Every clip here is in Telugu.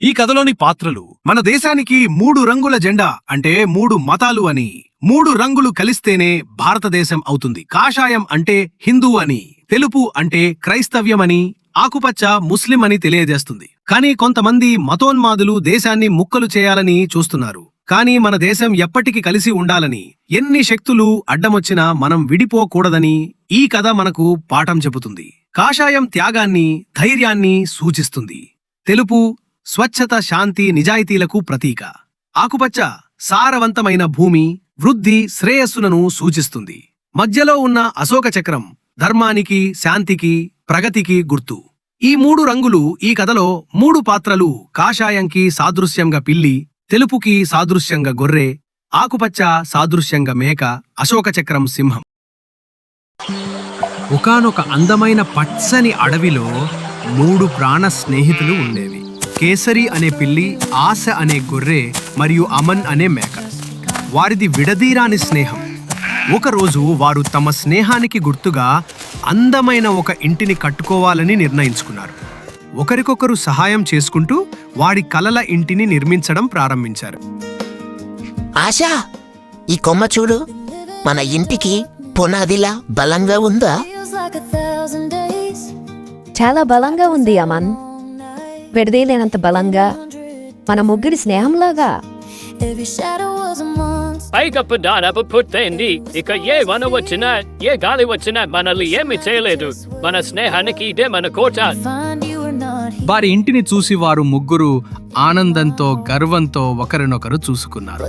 ఈ కథలోని పాత్రలు మన దేశానికి 3 రంగుల జెండా అంటే 3 మతాలు అని, 3 రంగులు కలిస్తేనే భారతదేశం అవుతుంది. కాషాయం అంటే హిందూ అని, తెలుపు అంటే క్రైస్తవ్యమని, ఆకుపచ్చ ముస్లిం అని తెలియజేస్తుంది. కానీ కొంతమంది మతోన్మాదులు దేశాన్ని ముక్కలు చేయాలని చూస్తున్నారు. కానీ మన దేశం ఎప్పటికీ కలిసి ఉండాలని, ఎన్ని శక్తులు అడ్డమొచ్చినా మనం విడిపోకూడదని ఈ కథ మనకు పాఠం చెబుతుంది. కాషాయం త్యాగాన్ని, ధైర్యాన్ని సూచిస్తుంది. తెలుపు స్వచ్ఛత, శాంతి, నిజాయితీలకు ప్రతీక. ఆకుపచ్చ సారవంతమైన భూమి, వృద్ధి, శ్రేయస్సులను సూచిస్తుంది. మధ్యలో ఉన్న అశోక చక్రం ధర్మానికి, శాంతికి, ప్రగతికి గుర్తు. ఈ 3 రంగులు ఈ కథలో 3 పాత్రలు. కాషాయంకి సాదృశ్యంగా పిల్లి, తెలుపుకి సాదృశ్యంగా గొర్రె, ఆకుపచ్చ సాదృశ్యంగా మేక, అశోక చక్రం సింహం. ఒకానొక అందమైన పచ్చని అడవిలో 3 ప్రాణ స్నేహితులు ఉండేవి. కేసరి అనే పిల్లి, ఆశ అనే గొర్రె మరియు అమన్ అనే మేక. వారిది విడదీరాని స్నేహం. ఒకరోజు వారు తమ స్నేహానికి గుర్తుగా అందమైన ఒక ఇంటిని కట్టుకోవాలని నిర్ణయించుకున్నారు. ఒకరికొకరు సహాయం చేసుకుంటూ వారి కలల ఇంటిని నిర్మించడం ప్రారంభించారు. ఆశా, ఈ కొమ్మ చూడు, మన ఇంటికి పునాదిలా బలంగా ఉందా? చాలా బలంగా ఉంది అమన్. విడదీయలేనంత బలంగా, మన ముగ్గురి స్నేహంలాగా. పైకప్పు దాదాపు పూర్తయింది. ఇక ఏ వన వచ్చినా, ఏ గాలి వచ్చినా మనల్ని ఏమి చేయలేదు. మన స్నేహానికి ఇదే మన కోట. వారి ఇంటిని చూసి వారు ముగ్గురు ఆనందంతో, గర్వంతో ఒకరినొకరు చూసుకున్నారు.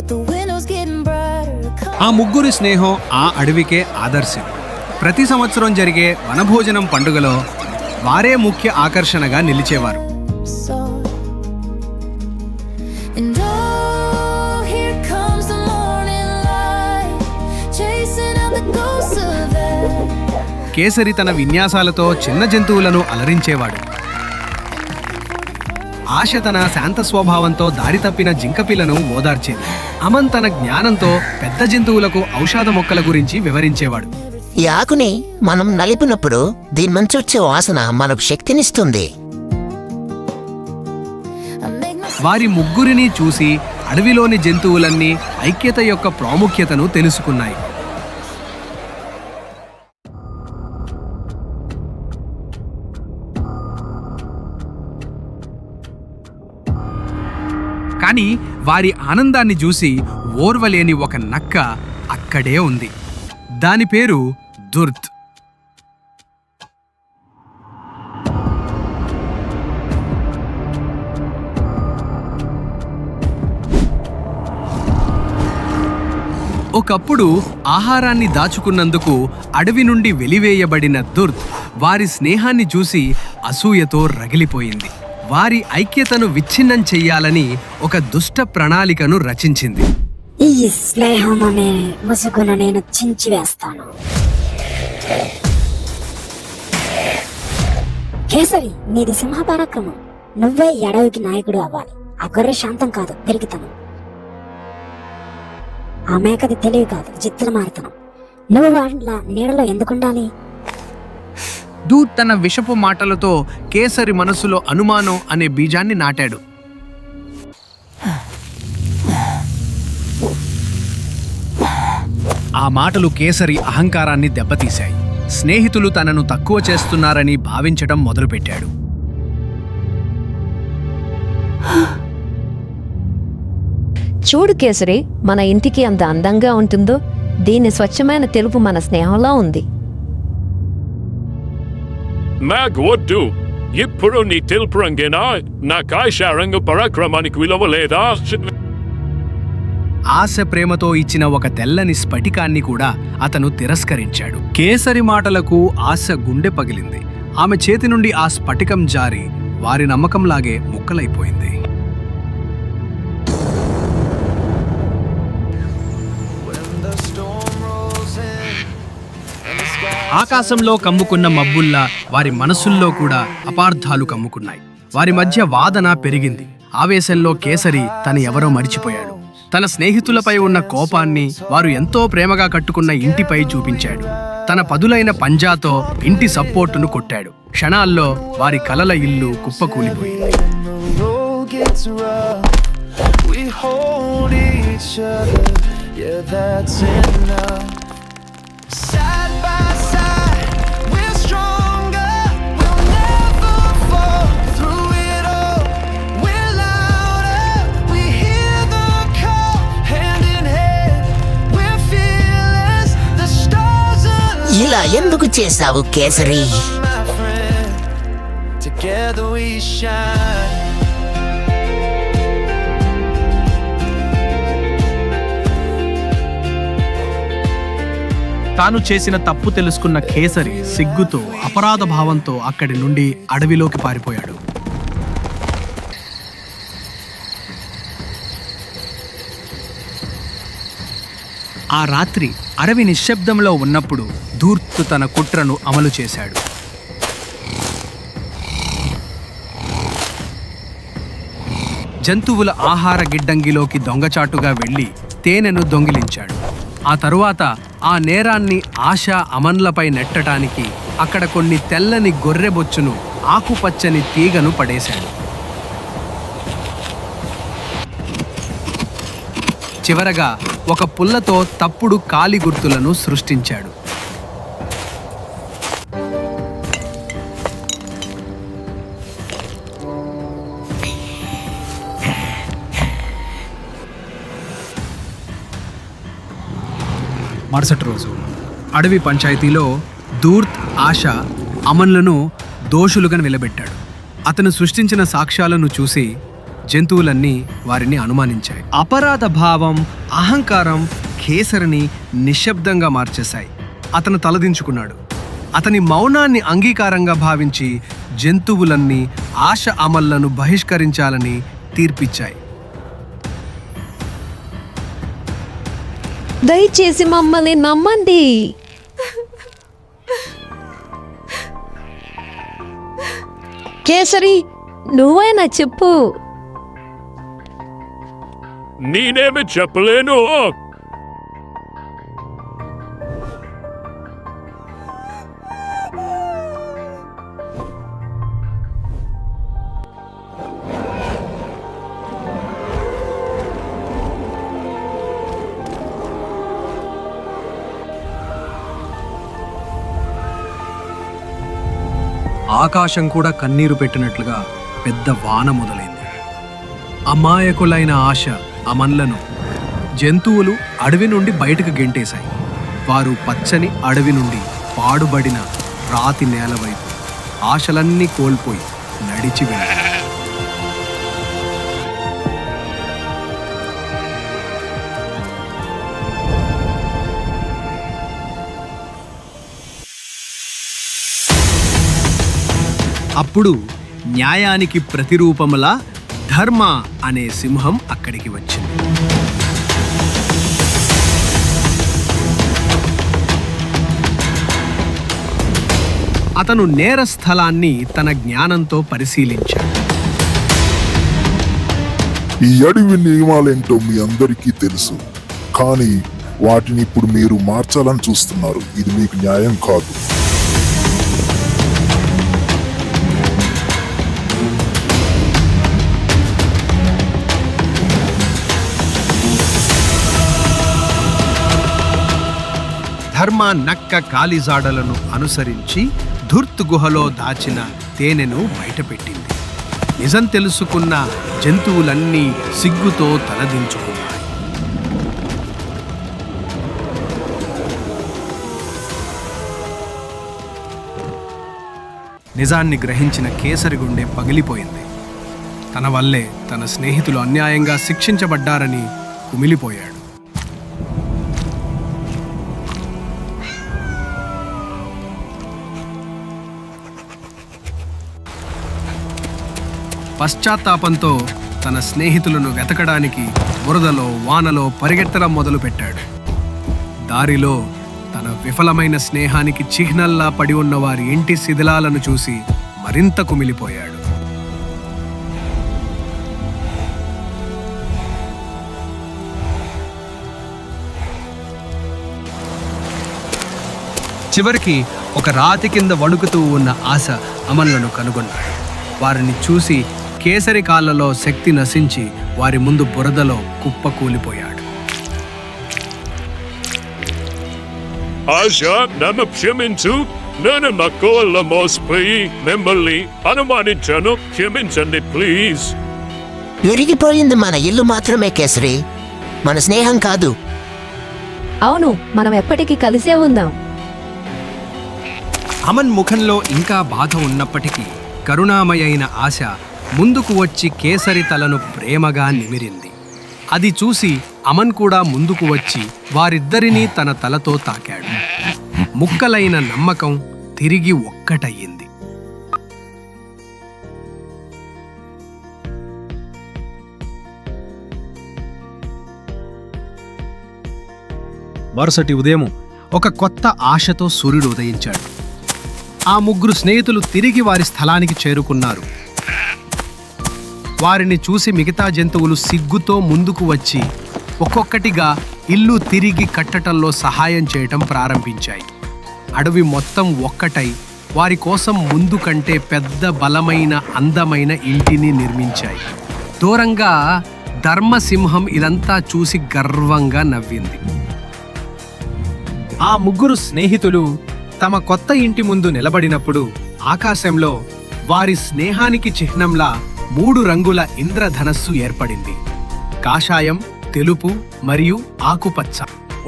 ఆ ముగ్గురి స్నేహం ఆ అడవికే ఆదర్శం. ప్రతి సంవత్సరం జరిగే వనభోజనం పండుగలో వారే ముఖ్య ఆకర్షణగా నిలిచేవారు. కేసరి తన విన్యాసాలతో చిన్న జంతువులను అలరించేవాడు. ఆశ తన శాంత స్వభావంతో దారి తప్పిన జింకపిల్లను ఓదార్చేది. అమన్ తన జ్ఞానంతో పెద్ద జంతువులకు ఔషధ మొక్కల గురించి వివరించేవాడు. ఈ ఆకుని మనం నలిపినప్పుడు దీని నుంచి వచ్చే వాసన మనకు శక్తినిస్తుంది. వారి ముగ్గురిని చూసి అడవిలోని జంతువులన్నీ ఐక్యత యొక్క ప్రాముఖ్యతను తెలుసుకున్నాయి. కానీ వారి ఆనందాన్ని చూసి ఓర్వలేని ఒక నక్క అక్కడే ఉంది. దాని పేరు దుర్త్. ఒకప్పుడు ఆహారాన్ని దాచుకున్నందుకు అడవి నుండి వెలివేయబడిన దుర్త్ వారి స్నేహాన్ని చూసి అసూయతో రగిలిపోయింది. వారి ఐక్యతను విచ్ఛిన్నం చెయ్యాలని ఒక దుష్ట ప్రణాళికను రచించింది. ఈ స్నేహం అనే ముసుగును నేను చించివేస్తాను. కేసరి, నీది సింహ పరాక్రమం. నువ్వే ఈ అడవికి నాయకుడు అవ్వాలి. ఆ గొర్రె శాంతం కాదు, పెరిగితనం. ఆ మేకది తెలివి కాదు, జిత్తులు మారుతనం. నువ్వు వాళ్ళ నీడలో ఎందుకుండాలి? దూత్ తన విషపు మాటలతో కేసరి మనసులో అనుమానం అనే బీజాన్ని నాటాడు. ఆ మాటలు కేసరి అహంకారాన్ని దెబ్బతీశాయి. స్నేహితులు తనను తక్కువ చేస్తున్నారని భావించడం మొదలుపెట్టాడు. చూడు కేసరి, మన ఇంటికి అంత అందంగా ఉంటుందో దీని స్వచ్ఛమైన తెలుపు మన స్నేహంలో ఉంది. మాకు వద్దు. ఇప్పుడు నీ తెలుపు రంగేనా నా కాషాయ రంగు పరాక్రమానికి విలువ లేదా? ఆశ ప్రేమతో ఇచ్చిన ఒక తెల్లని స్ఫటికాన్ని కూడా అతను తిరస్కరించాడు. కేసరి మాటలకు ఆశ గుండె పగిలింది. ఆమె చేతి నుండి ఆ స్ఫటికం జారి వారి నమ్మకంలాగే ముక్కలైపోయింది. ఆకాశంలో కమ్ముకున్న మబ్బుల్లా వారి మనసుల్లో కూడా అపార్థాలు కమ్ముకున్నాయి. వారి మధ్య వాదన పెరిగింది. ఆవేశంలో కేసరి తను ఎవరో మరిచిపోయాడు. తన స్నేహితులపై ఉన్న కోపాన్ని వారు ఎంతో ప్రేమగా కట్టుకున్న ఇంటిపై చూపించాడు. తన పదులైన పంజాతో ఇంటి సపోర్టును కొట్టాడు. క్షణాల్లో వారి కలల ఇల్లు కుప్పకూలిపోయింది. gets rough, we hold each other, yeah, that's enough. Side by side, we're stronger, we'll never fall through it all. We're louder, we hear the call, hand in hand, we're fearless, the stars align. ఇలా ఎందుకు చేశావు kesari? My friend, together we shine. తాను చేసిన తప్పు తెలుసుకున్న కేసరి సిగ్గుతో అపరాధ భావంతో అక్కడి నుండి అడవిలోకి పారిపోయాడు. ఆ రాత్రి అడవి నిశ్శబ్దంలో ఉన్నప్పుడు ధూర్తు తన కుట్రను అమలు చేశాడు. జంతువుల ఆహార గిడ్డంగిలోకి దొంగచాటుగా వెళ్లి తేనెను దొంగిలించాడు. ఆ తరువాత ఆ నేరాన్ని ఆశ అమన్లపై నెట్టడానికి అక్కడ కొన్ని తెల్లని గొర్రెబొచ్చును ఆకుపచ్చని తీగను పడేశాడు. చివరగా ఒక పుల్లతో తప్పుడు కాలి గుర్తులను సృష్టించాడు. మరుసటి రోజు అడవి పంచాయతీలో ధూర్త్ ఆశ అమన్లను దోషులుగా నిలబెట్టాడు. అతను సృష్టించిన సాక్ష్యాలను చూసి జంతువులన్నీ వారిని అనుమానించాయి. అపరాధ భావం, అహంకారం కేసరిని నిశ్శబ్దంగా మార్చేశాయి. అతను తలదించుకున్నాడు. అతని మౌనాన్ని అంగీకారంగా భావించి జంతువులన్నీ ఆశ అమల్లను బహిష్కరించాలని తీర్పిచ్చాయి. దయచేసి మమ్మల్ని నమ్మండి. కేసరి, నువ్వైనా చెప్పు. నేనేమి చెప్పలేను. ఆకాశం కూడా కన్నీరు పెట్టినట్లుగా పెద్ద వాన మొదలైంది. అమాయకులైన ఆశ అమన్లను జంతువులు అడవి నుండి బయటకు గెంటేశాయి. వారు పచ్చని అడవి నుండి పాడుబడిన రాతి నేల వైపు ఆశలన్నీ కోల్పోయి నడిచి వెళ్ళారు. అప్పుడు న్యాయానికి ప్రతిరూపములా ధర్మ అనే సింహం అక్కడికి వచ్చింది. అతను నేర స్థలాన్ని తన జ్ఞానంతో పరిశీలించాడు. ఈ అడవి నియమాలేంటో మీ అందరికీ తెలుసు, కానీ వాటిని ఇప్పుడు మీరు మార్చాలని చూస్తున్నారు. ఇది మీకు న్యాయం కాదు. ధర్మ నక్క కాలిజాడలను అనుసరించి ధూర్త్ గుహలో దాచిన తేనెను బయటపెట్టింది. నిజం తెలుసుకున్న జంతువులన్నీ సిగ్గుతో తలదించుకున్నాయి. నిజాన్ని గ్రహించిన కేసరి గుండె పగిలిపోయింది. తన వల్లే తన స్నేహితులు అన్యాయంగా శిక్షించబడ్డారని కుమిలిపోయాడు. పశ్చాత్తాపంతో తన స్నేహితులను వెతకడానికి బురదలో వానలో పరిగెత్తడం మొదలుపెట్టాడు. దారిలో తన విఫలమైన స్నేహానికి చిహ్నల్లా పడి ఉన్న వారి ఇంటి శిథిలాలను చూసి మరింత కుమిలిపోయాడు. చివరికి ఒక రాతి కింద వణుకుతూ ఉన్న ఆశ అమన్లను కనుగొన్నాడు. వారిని చూసి కేసరి కాళ్ళలో శక్తి నశించి వారి ముందు బురదలో కుప్పకూలిపోయాడు. ఆశ, నన్ను క్షమించు. నేను నా కోళ్ళ మోసపోయి మిమ్మల్ని అనుమానించాను. క్షమించండి ప్లీజ్. విరిగిపోయింది మన ఇల్లు మాత్రమే కేసరి, మన స్నేహం కాదు. అవును, మనం ఎప్పటికీ కలిసే ఉందాం. అమన్ ముఖంలో ఇంకా బాధ ఉన్నప్పటికీ కరుణామయైన ఆశ ముందుకు వచ్చి కేసరి తలను ప్రేమగా నిమిరింది. అది చూసి అమన్ కూడా ముందుకు వచ్చి వారిద్దరినీ తన తలతో తాకాడు. ముక్కలైన నమ్మకం తిరిగి ఒక్కటయ్యింది. మరుసటి ఉదయం ఒక కొత్త ఆశతో సూర్యుడు ఉదయించాడు. ఆ ముగ్గురు స్నేహితులు తిరిగి వారి స్థలానికి చేరుకున్నారు. వారిని చూసి మిగతా జంతువులు సిగ్గుతో ముందుకు వచ్చి ఒక్కొక్కటిగా ఇల్లు తిరిగి కట్టటంలో సహాయం చేయటం ప్రారంభించాయి. అడవి మొత్తం ఒక్కటై వారి కోసం ముందు కంటే పెద్ద బలమైన అందమైన ఇంటిని నిర్మించాయి. దూరంగా ధర్మసింహం ఇదంతా చూసి గర్వంగా నవ్వింది. ఆ ముగ్గురు స్నేహితులు తమ కొత్త ఇంటి ముందు నిలబడినప్పుడు ఆకాశంలో వారి స్నేహానికి చిహ్నంలా 3 రంగుల ఇంద్రధనస్సు ఏర్పడింది. కాషాయం, తెలుపు మరియు ఆకుపచ్చ.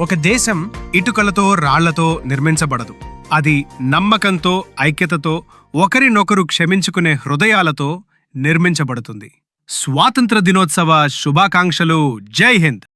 ఒక దేశం ఇటుకలతో రాళ్లతో నిర్మించబడదు. అది నమ్మకంతో, ఐక్యతతో, ఒకరినొకరు క్షమించుకునే హృదయాలతో నిర్మించబడుతుంది. స్వాతంత్ర దినోత్సవ శుభాకాంక్షలు. జై హింద్.